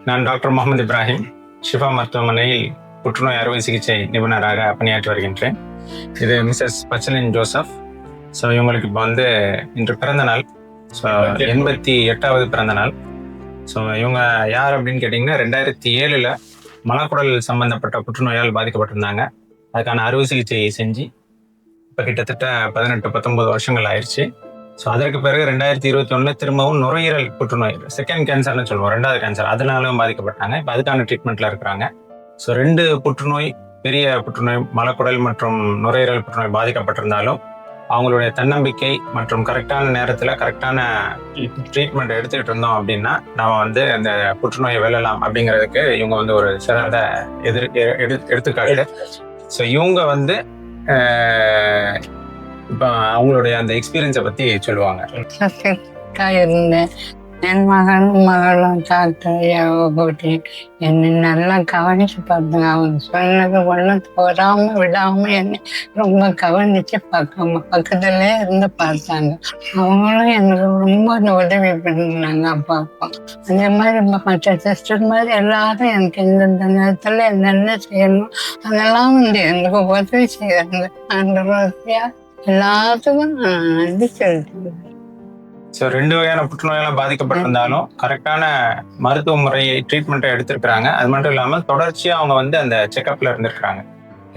நான் டாக்டர் முகமது இப்ராஹிம், ஷிஃபா மருத்துவமனையில் புற்றுநோய் அறுவை சிகிச்சை நிபுணராக பணியாற்றி வருகின்றேன். இது மிஸ்ஸஸ் பச்சலின் ஜோசப். ஸோ இவங்களுக்கு இப்போ இன்று பிறந்த நாள். ஸோ 88வது பிறந்த நாள். ஸோ இவங்க யார் அப்படின்னு கேட்டிங்கன்னா 2007 மலக்குடல் சம்பந்தப்பட்ட புற்றுநோயால் பாதிக்கப்பட்டிருந்தாங்க. அதுக்கான அறுவை சிகிச்சையை செஞ்சு இப்போ கிட்டத்தட்ட 18-19 வருஷங்கள் ஆயிடுச்சு. ஸோ அதற்கு பிறகு 2021 திரும்பவும் நுரையீரல் புற்றுநோய், செகண்ட் கேன்சர்னு சொல்லுவோம், 2வது கேன்சர், அதனாலும் பாதிக்கப்பட்டாங்க. இப்போ அதுக்கான ட்ரீட்மெண்ட்ல இருக்கிறாங்க. ஸோ 2 புற்றுநோய், பெரிய புற்றுநோய், மலக்குடல் மற்றும் நுரையீரல் புற்றுநோய் பாதிக்கப்பட்டிருந்தாலும் அவங்களுடைய தன்னம்பிக்கை மற்றும் கரெக்டான நேரத்தில் கரெக்டான ட்ரீட்மெண்ட் எடுத்துக்கிட்டு இருந்தோம் அப்படின்னா நம்ம அந்த புற்றுநோயை வெல்லலாம் அப்படிங்கிறதுக்கு இவங்க ஒரு சிறந்த எடுத்துக்காட்டு. ஸோ இவங்க இப்போ அவங்களுடைய அந்த எக்ஸ்பீரியன்ஸை பற்றி சொல்லுவாங்க. இருந்தேன். என் மகளும் டாக்டர் போட்டு என்னை நல்லா கவனிச்சு பார்த்தாங்க. அவங்க சொன்னது ஒன்றும் தோறாம விடாம என்னை ரொம்ப கவனிச்சு பக்கத்துலேயே இருந்து பார்த்தாங்க. அவங்களும் எனக்கு ரொம்ப உதவி பண்ணினாங்க. அப்பாப்பா அதே மாதிரி மற்ற சிஸ்டர் மாதிரி எல்லாரும் எனக்கு எந்தெந்த நேரத்தில் என்னென்ன செய்யணும் அதெல்லாம் எனக்கு உதவி செய்யறாங்க. அந்த வசதியா எல்லாத்துக்கும் நான் நன்றி செலுத்துறேன். ஸோ 2 வகையான புற்றுநோயெல்லாம் பாதிக்கப்பட்டிருந்தாலும் கரெக்டான மருத்துவ முறையை ட்ரீட்மெண்ட்டை எடுத்திருக்கிறாங்க. அது மட்டும் இல்லாமல் தொடர்ச்சியாக அவங்க அந்த செக்கப்ல இருந்திருக்கிறாங்க.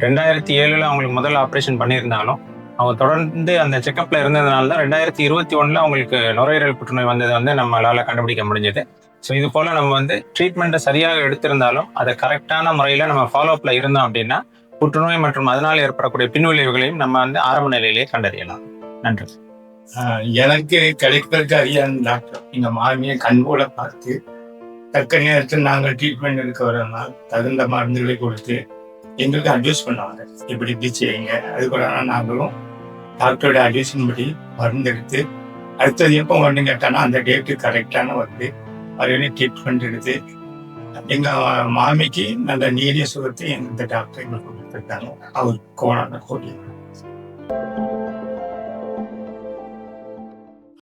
2007 அவங்களுக்கு முதல் ஆப்ரேஷன் பண்ணியிருந்தாலும் அவங்க தொடர்ந்து அந்த செக்கப்ல இருந்ததுனால தான் 2021 அவங்களுக்கு நுரையீரல் புற்றுநோய் வந்தது நம்மளால கண்டுபிடிக்க முடிஞ்சது. ஸோ இது போல நம்ம ட்ரீட்மெண்ட்டை சரியாக எடுத்திருந்தாலும் அதை கரெக்டான முறையில் நம்ம ஃபாலோஅப்ல இருந்தோம் அப்படின்னா புற்றுநோய் மற்றும் அதனால் ஏற்படக்கூடிய பின்விளைவுகளையும் நம்ம ஆரம்ப நிலையிலேயே கண்டறியலாம். நன்றி. எனக்கு கிடைப்பதற்கு அறியாத டாக்டர் எங்க மாமியை கண்கூட பார்த்து தக்க நேரத்தில் நாங்கள் ட்ரீட்மெண்ட் எடுக்க வரனால் தகுந்த மருந்துகளை கொடுத்து எங்களுக்கு அட்வைஸ் பண்ணுவாங்க, இப்படி செய்யுங்க. அதுக்கூட நாங்களும் டாக்டரோட அட்வைஸின் படி மருந்து எடுத்து அடுத்தது எப்போ வந்து கேட்டானா அந்த டேட்டு கரெக்டான மறுபடியும் ட்ரீட்மெண்ட் எடுத்து எங்க மாமிக்கு நல்ல நீரிய சுகத்தை எந்த டாக்டர் எங்களுக்கு கொடுத்துருக்காங்க. அவர் கோணான கோடி